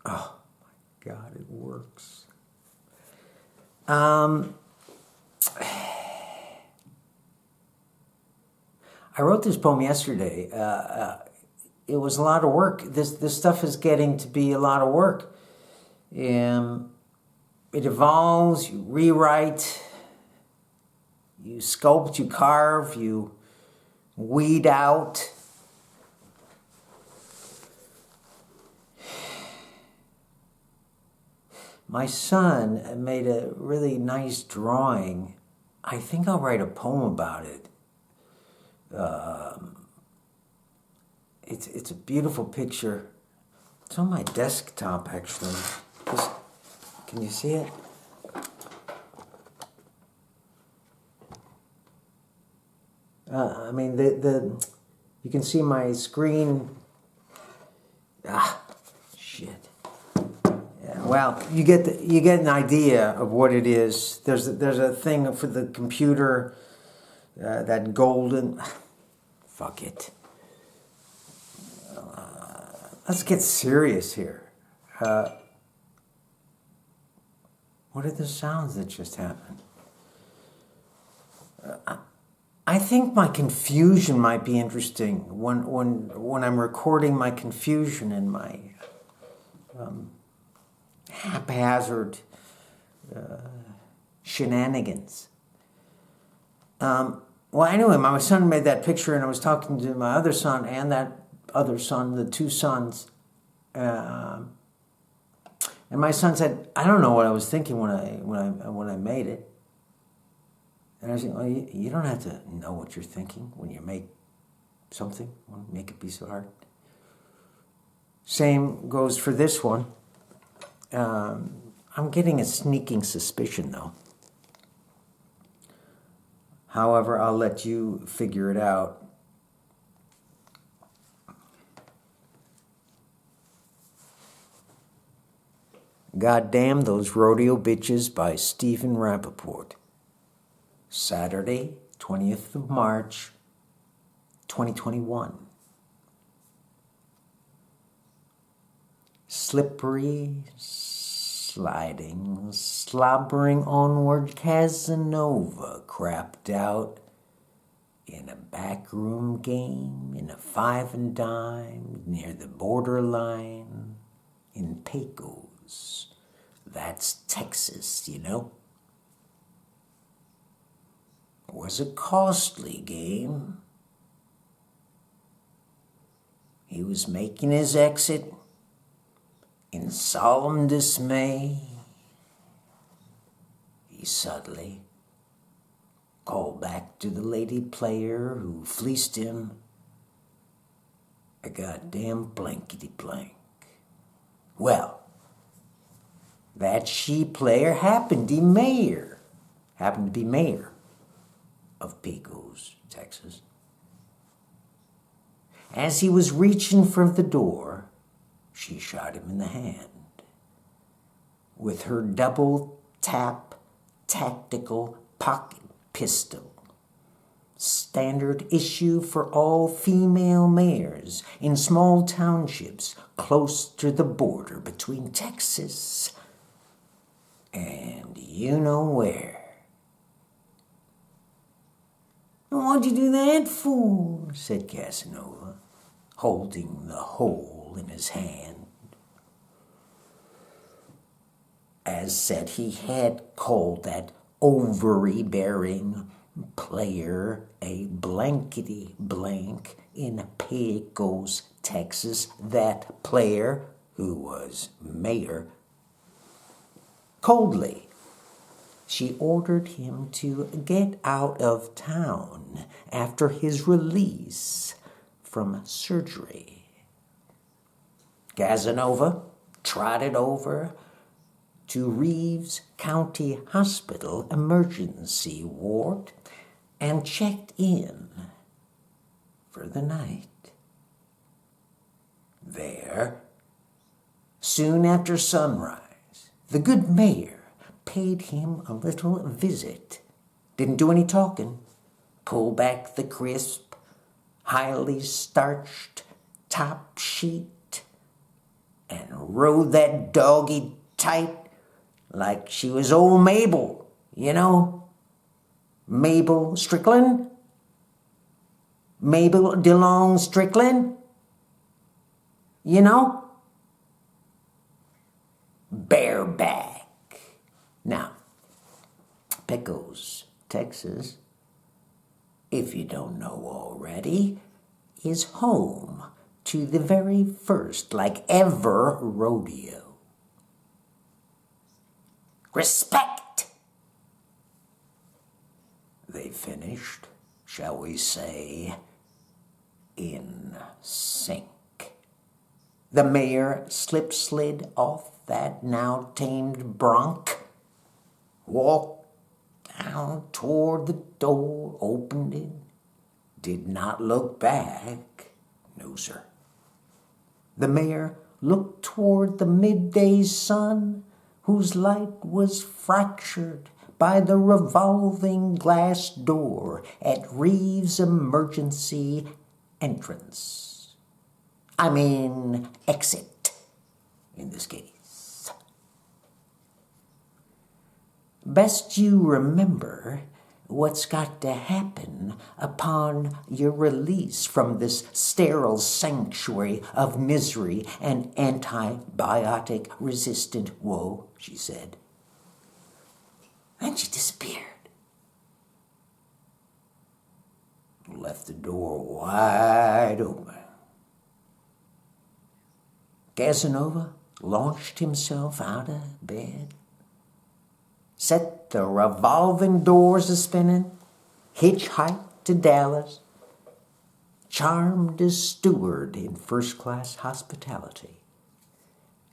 Oh, my God, it works. I wrote this poem yesterday. It was a lot of work. This stuff is getting to be a lot of work. It evolves, you rewrite, you sculpt, you carve, you weed out. My son made a really nice drawing. I think I'll write a poem about it. It's a beautiful picture. It's on my desktop, actually. Can you see it? I mean, you can see my screen. Shit. Yeah, well, you get an idea of what it is. There's a thing for the computer, that golden. Fuck it. Let's get serious here. What are the sounds that just happened? I think my confusion might be interesting when I'm recording my confusion and my haphazard shenanigans. Well, anyway, my son made that picture, and I was talking to my other son and that other son, the two sons, and my son said, "I don't know what I was thinking when I made it." And I said, "Well, you don't have to know what you're thinking when you make something, when you make a piece of art." Same goes for this one. I'm getting a sneaking suspicion, though. However, I'll let you figure it out. Goddamn Those Rodeo Bitches by Stephen Rappaport. Saturday, 20th of March, 2021. Slippery, sliding, slobbering onward, Casanova crapped out in a backroom game in a 5 and dime near the borderline in Pecos. That's Texas, you know. It was a costly game. He was making his exit in solemn dismay. He subtly called back to the lady player who fleeced him a goddamn blankety-blank. Well, that she-player happened to be mayor of Pecos, Texas. As he was reaching for the door, she shot him in the hand with her double-tap tactical pocket pistol, standard issue for all female mayors in small townships close to the border between Texas and you know where. "What'd you do that for?" said Casanova, holding the hole in his hand. As said, he had called that ovary-bearing player a blankety-blank in Pecos, Texas. That player, who was mayor, coldly, she ordered him to get out of town after his release from surgery. Casanova trotted over to Reeves County Hospital emergency ward and checked in for the night. There, soon after sunrise, the good mayor paid him a little visit. Didn't do any talking. Pulled back the crisp, highly starched top sheet and rode that doggy tight like she was old Mabel, you know? Mabel Strickland? Mabel DeLong Strickland? You know? Bareback. Now, Pecos, Texas, if you don't know already, is home to the very first, like ever, rodeo. Respect! They finished, shall we say, in sync. The mayor slid off that now tamed bronc, walked down toward the door, opened it, did not look back. No, sir. The mayor looked toward the midday sun, whose light was fractured by the revolving glass door at Reeves' emergency entrance. I mean, exit, in this case. Best you remember what's got to happen upon your release from this sterile sanctuary of misery and antibiotic-resistant woe, she said. Then she disappeared. Left the door wide open. Casanova launched himself out of bed, set the revolving doors a-spinning, hitchhiked to Dallas, charmed a steward in first-class hospitality,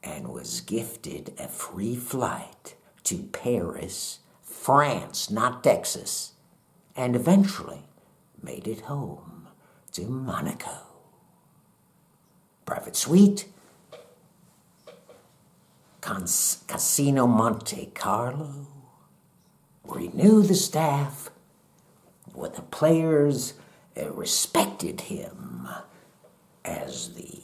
and was gifted a free flight to Paris, France, not Texas, and eventually made it home to Monaco. Private suite, Casino Monte Carlo, where he knew the staff, where the players respected him as the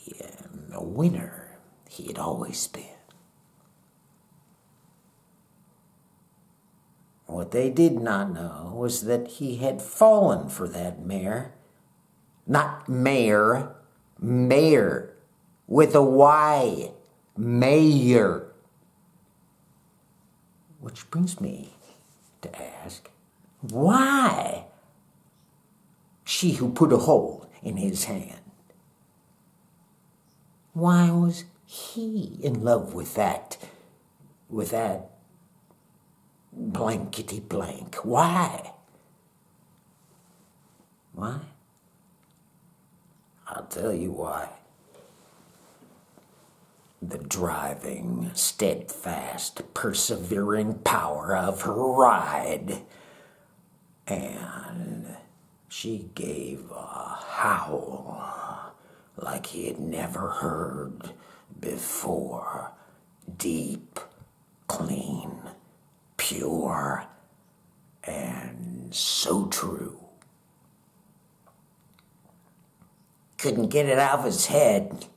winner he had always been. What they did not know was that he had fallen for that mayor. Not mayor, mayor, with a Y, mayor. Which brings me to ask, why? She who put a hole in his hand. Why was he in love with that blankety blank? Why? Why? I'll tell you why. The driving, steadfast, persevering power of her ride. And she gave a howl like he had never heard before. Deep, clean, pure, and so true. Couldn't get it out of his head.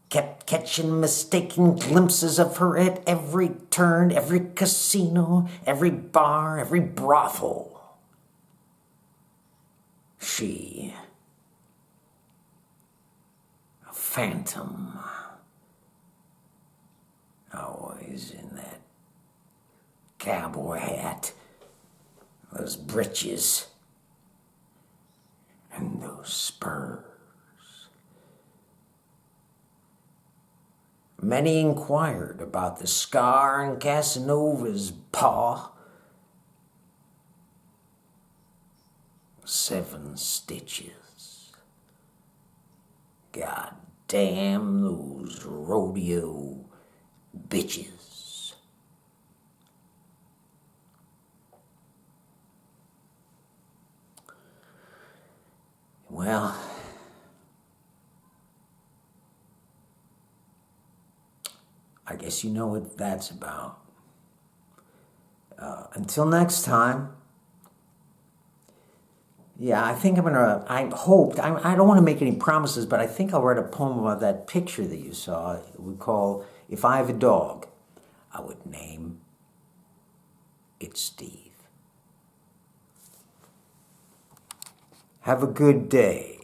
Kept catching mistaken glimpses of her at every turn, every casino, every bar, every brothel. She, a phantom, always in that cowboy hat, those breeches, and those spurs. Many inquired about the scar in Casanova's paw. 7 stitches. God damn those rodeo bitches. Well, I guess you know what that's about. Until next time, Yeah, I think I hoped, I don't want to make any promises, but I think I'll write a poem about that picture that you saw. We call, If I Have a Dog, I would name it Steve. Have a good day.